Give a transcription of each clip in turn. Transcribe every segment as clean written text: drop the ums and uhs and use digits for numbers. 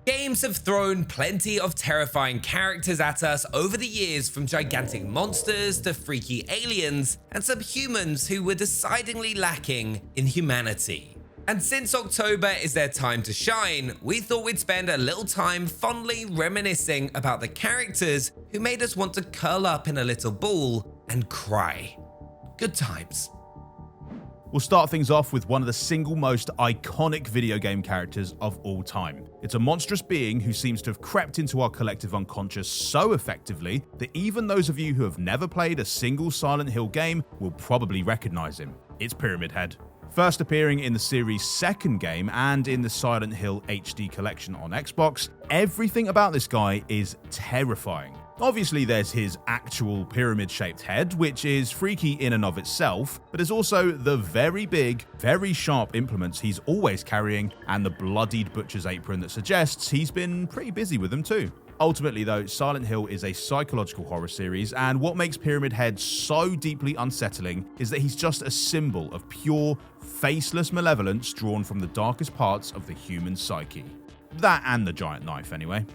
Games have thrown plenty of terrifying characters at us over the years, from gigantic monsters to freaky aliens and some humans who were decidedly lacking in humanity. And since October is their time to shine, we thought we'd spend a little time fondly reminiscing about the characters who made us want to curl up in a little ball and cry. Good times. We'll start things off with one of the single most iconic video game characters of all time. It's a monstrous being who seems to have crept into our collective unconscious so effectively that even those of you who have never played a single Silent Hill game will probably recognize him. It's Pyramid Head. First appearing in the series' second game and in the Silent Hill HD collection on Xbox, everything about this guy is terrifying. Obviously, there's his actual pyramid-shaped head, which is freaky in and of itself, but there's also the very big, very sharp implements he's always carrying and the bloodied butcher's apron that suggests he's been pretty busy with them too. Ultimately though, Silent Hill is a psychological horror series, and what makes Pyramid Head so deeply unsettling is that he's just a symbol of pure, faceless malevolence drawn from the darkest parts of the human psyche. That and the giant knife, anyway.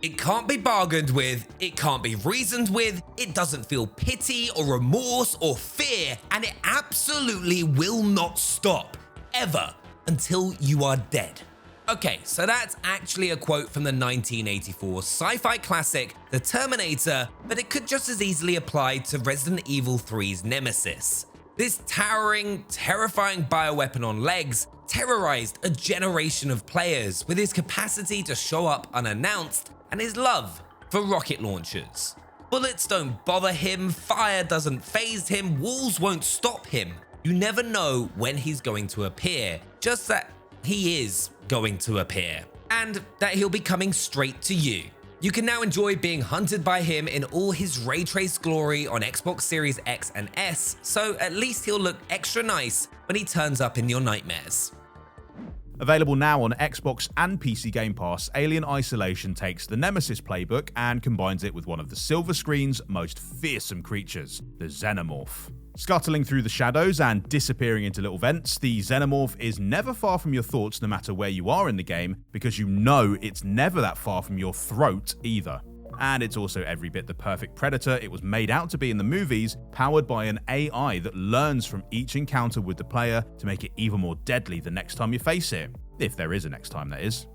It can't be bargained with, it can't be reasoned with, it doesn't feel pity or remorse or fear, and it absolutely will not stop, ever, until you are dead. Okay, so that's actually a quote from the 1984 sci-fi classic The Terminator, but it could just as easily apply to Resident Evil 3's Nemesis. This towering, terrifying bioweapon on legs terrorized a generation of players with his capacity to show up unannounced and his love for rocket launchers. Bullets don't bother him, fire doesn't faze him, walls won't stop him. You never know when he's going to appear, just that he is going to appear, and that he'll be coming straight to you. You can now enjoy being hunted by him in all his ray-traced glory on Xbox Series X and S, so at least he'll look extra nice when he turns up in your nightmares. Available now on Xbox and PC Game Pass, Alien Isolation takes the Nemesis playbook and combines it with one of the silver screen's most fearsome creatures, the Xenomorph. Scuttling through the shadows and disappearing into little vents, the Xenomorph is never far from your thoughts no matter where you are in the game, because you know it's never that far from your throat either. And it's also every bit the perfect predator it was made out to be in the movies, powered by an AI that learns from each encounter with the player to make it even more deadly the next time you face it. If there is a next time, that is.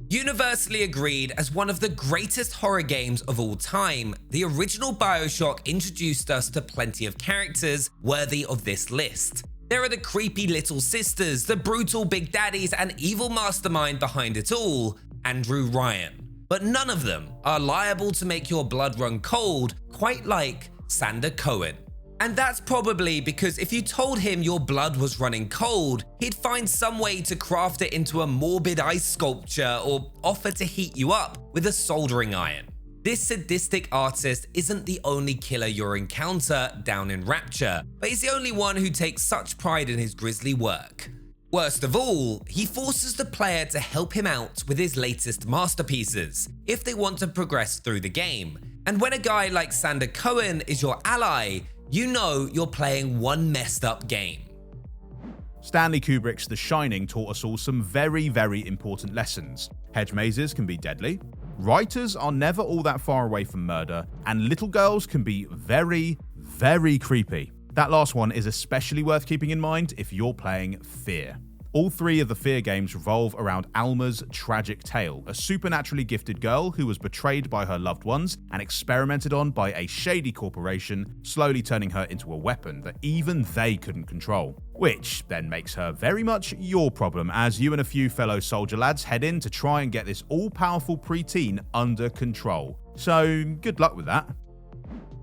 Universally agreed as one of the greatest horror games of all time, the original BioShock introduced us to plenty of characters worthy of this list. There are the creepy little sisters, the brutal big daddies, and evil mastermind behind it all, Andrew Ryan. But none of them are liable to make your blood run cold quite like Sander Cohen. And that's probably because if you told him your blood was running cold, he'd find some way to craft it into a morbid ice sculpture or offer to heat you up with a soldering iron. This sadistic artist isn't the only killer you'll encounter down in Rapture, but he's the only one who takes such pride in his grisly work. Worst of all, he forces the player to help him out with his latest masterpieces if they want to progress through the game. And when a guy like Sander Cohen is your ally, you know you're playing one messed up game. Stanley Kubrick's The Shining taught us all some very, very important lessons. Hedge mazes can be deadly, writers are never all that far away from murder, and little girls can be very, very creepy. That last one is especially worth keeping in mind if you're playing F.E.A.R. All three of the F.E.A.R games revolve around Alma's tragic tale, a supernaturally gifted girl who was betrayed by her loved ones and experimented on by a shady corporation, slowly turning her into a weapon that even they couldn't control. Which then makes her very much your problem as you and a few fellow soldier lads head in to try and get this all-powerful preteen under control. So good luck with that.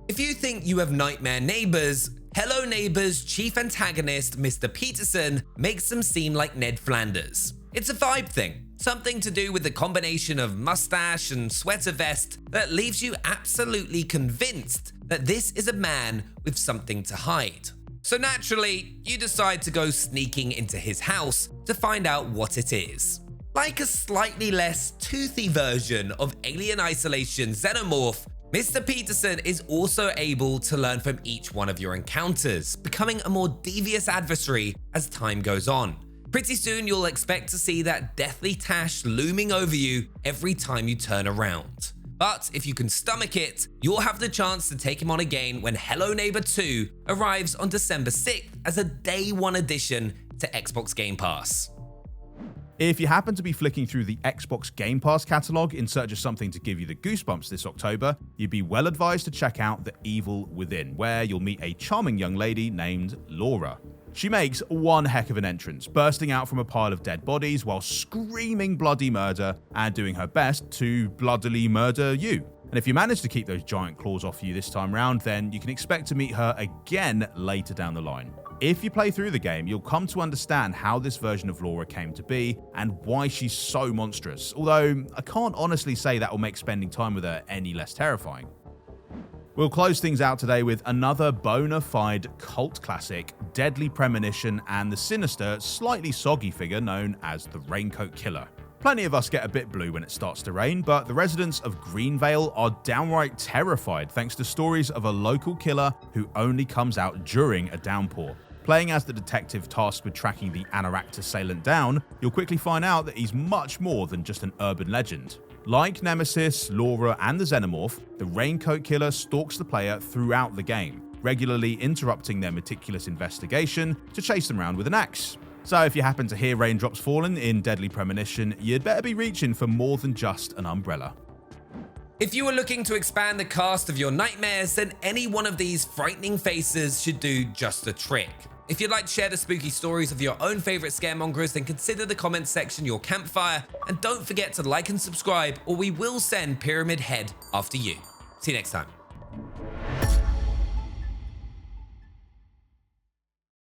If you think you have nightmare neighbors, Hello Neighbor's chief antagonist, Mr. Peterson, makes them seem like Ned Flanders. It's a vibe thing, something to do with the combination of mustache and sweater vest that leaves you absolutely convinced that this is a man with something to hide. So naturally, you decide to go sneaking into his house to find out what it is. Like a slightly less toothy version of Alien Isolation Xenomorph, Mr. Peterson is also able to learn from each one of your encounters, becoming a more devious adversary as time goes on. Pretty soon you'll expect to see that deathly tash looming over you every time you turn around. But if you can stomach it, you'll have the chance to take him on again when Hello Neighbor 2 arrives on December 6th as a day one addition to Xbox Game Pass. If you happen to be flicking through the Xbox Game Pass catalogue in search of something to give you the goosebumps this October, you'd be well advised to check out The Evil Within, where you'll meet a charming young lady named Laura. She makes one heck of an entrance, bursting out from a pile of dead bodies while screaming bloody murder and doing her best to bloodily murder you. And if you manage to keep those giant claws off you this time round, then you can expect to meet her again later down the line. If you play through the game, you'll come to understand how this version of Laura came to be and why she's so monstrous, although I can't honestly say that will make spending time with her any less terrifying. We'll close things out today with another bona fide cult classic, Deadly Premonition, and the sinister, slightly soggy figure known as the Raincoat Killer. Plenty of us get a bit blue when it starts to rain, but the residents of Greenvale are downright terrified thanks to stories of a local killer who only comes out during a downpour. Playing as the detective tasked with tracking the Anorak assailant down, you'll quickly find out that he's much more than just an urban legend. Like Nemesis, Laura, and the Xenomorph, the Raincoat Killer stalks the player throughout the game, regularly interrupting their meticulous investigation to chase them around with an axe. So if you happen to hear raindrops falling in Deadly Premonition, you'd better be reaching for more than just an umbrella. If you are looking to expand the cast of your nightmares, then any one of these frightening faces should do just the trick. If you'd like to share the spooky stories of your own favourite scaremongers, then consider the comments section your campfire, and don't forget to like and subscribe, or we will send Pyramid Head after you. See you next time.